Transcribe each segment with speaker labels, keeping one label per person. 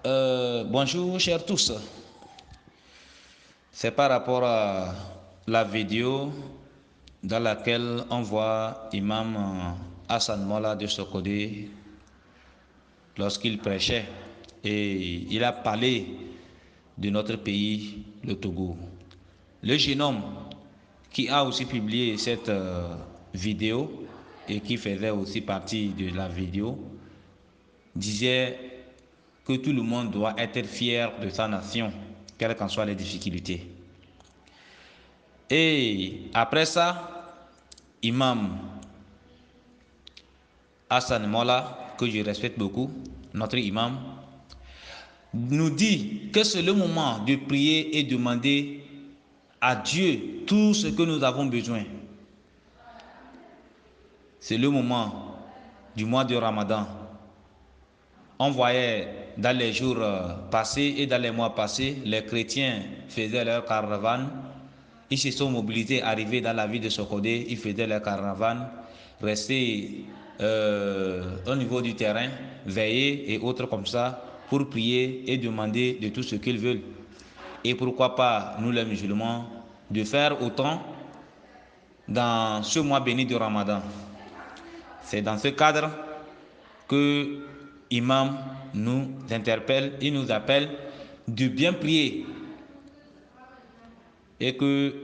Speaker 1: Bonjour chers tous. C'est par rapport à la vidéo dans laquelle on voit Imam Hassan Molla de Sokodé lorsqu'il prêchait et il a parlé de notre pays, le Togo. Le jeune homme qui a aussi publié cette vidéo et qui faisait aussi partie de la vidéo disait que tout le monde doit être fier de sa nation, quelles qu'en soient les difficultés. Et après ça, Imam Hassan Molla, que je respecte beaucoup, notre imam, nous dit que c'est le moment de prier et demander à Dieu tout ce que nous avons besoin. C'est le moment du mois de Ramadan. On voyait dans les jours passés et dans les mois passés, les chrétiens faisaient leur caravane. Ils se sont mobilisés, arrivés dans la ville de Sokodé, ils faisaient leur caravane, restaient au niveau du terrain, veiller et autres comme ça, pour prier et demander de tout ce qu'ils veulent. Et pourquoi pas, nous les musulmans, de faire autant dans ce mois béni de Ramadan. C'est dans ce cadre que l'imam nous interpelle, il nous appelle de bien prier. Et que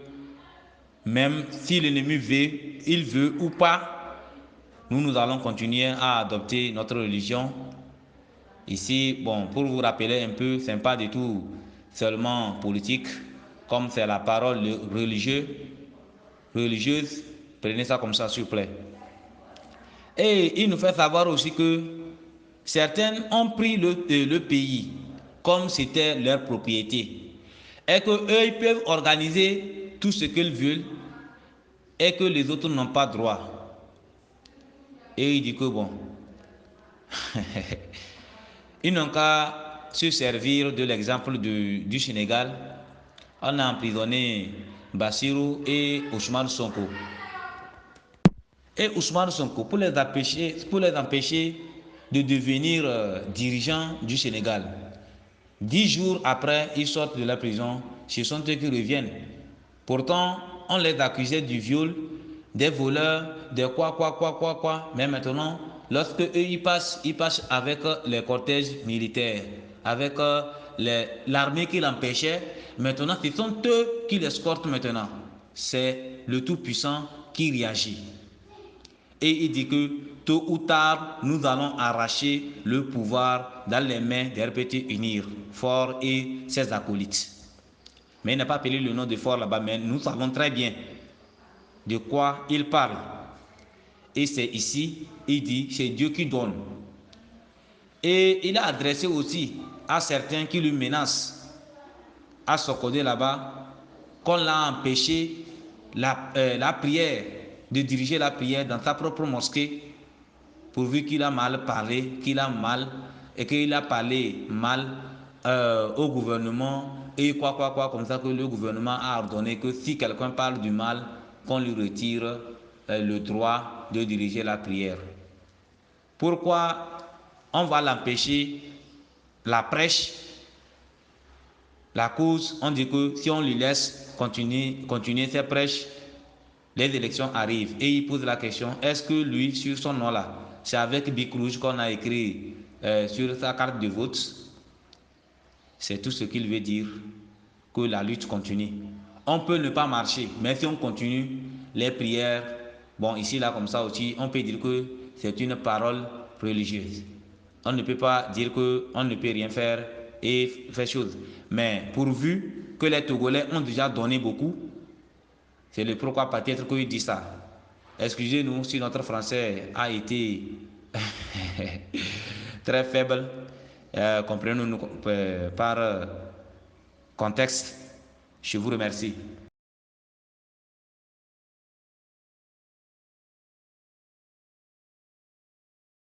Speaker 1: même si l'ennemi veut, il veut ou pas, nous allons continuer à adopter notre religion. Ici, bon, pour vous rappeler un peu, ce n'est pas du tout seulement politique, comme c'est la parole religieuse, prenez ça comme ça s'il vous plaît. Et il nous fait savoir aussi que certains ont pris le pays comme c'était leur propriété. Et qu'eux, ils peuvent organiser tout ce qu'ils veulent et que les autres n'ont pas droit. Et il dit que bon, ils n'ont qu'à se servir de l'exemple du Sénégal. On a emprisonné Bassirou et Ousmane Sonko. Et Ousmane Sonko, pour les empêcher de devenir dirigeants du Sénégal. 10 jours après, ils sortent de la prison, ce sont eux qui reviennent. Pourtant, on les accusait du viol, des voleurs, de quoi. Mais maintenant, lorsque eux ils passent avec les cortèges militaires, avec l'armée qui l'empêchait. Maintenant, ce sont eux qui l'escortent maintenant. C'est le Tout-Puissant qui réagit. Et il dit que tôt ou tard, nous allons arracher le pouvoir dans les mains des RPT Unir, Fort et ses acolytes. Mais il n'a pas appelé le nom de Fort là-bas, mais nous savons très bien de quoi il parle. Et c'est ici, il dit, c'est Dieu qui donne. Et il a adressé aussi à certains qui lui menacent à Sokodé là-bas, qu'on l'a empêché la prière, de diriger la prière dans sa propre mosquée, pourvu qu'il a mal parlé, qu'il a parlé mal au gouvernement et quoi, comme ça que le gouvernement a ordonné que si quelqu'un parle du mal, qu'on lui retire le droit de diriger la prière. Pourquoi on va l'empêcher la prêche, la cause? On dit que si on lui laisse continuer ses prêches, les élections arrivent. Et il pose la question, est-ce que lui, sur son nom là, c'est avec Bic Rouge qu'on a écrit sur sa carte de vote? C'est tout ce qu'il veut dire, que la lutte continue. On peut ne pas marcher, mais si on continue les prières, bon, ici, là, comme ça aussi, on peut dire que c'est une parole religieuse. On ne peut pas dire qu'on ne peut rien faire et faire chose. Mais pourvu que les Togolais ont déjà donné beaucoup, c'est le pourquoi peut-être qu'il dit ça. Excusez-nous si notre français a été très faible. Comprenez-nous par contexte. Je vous remercie.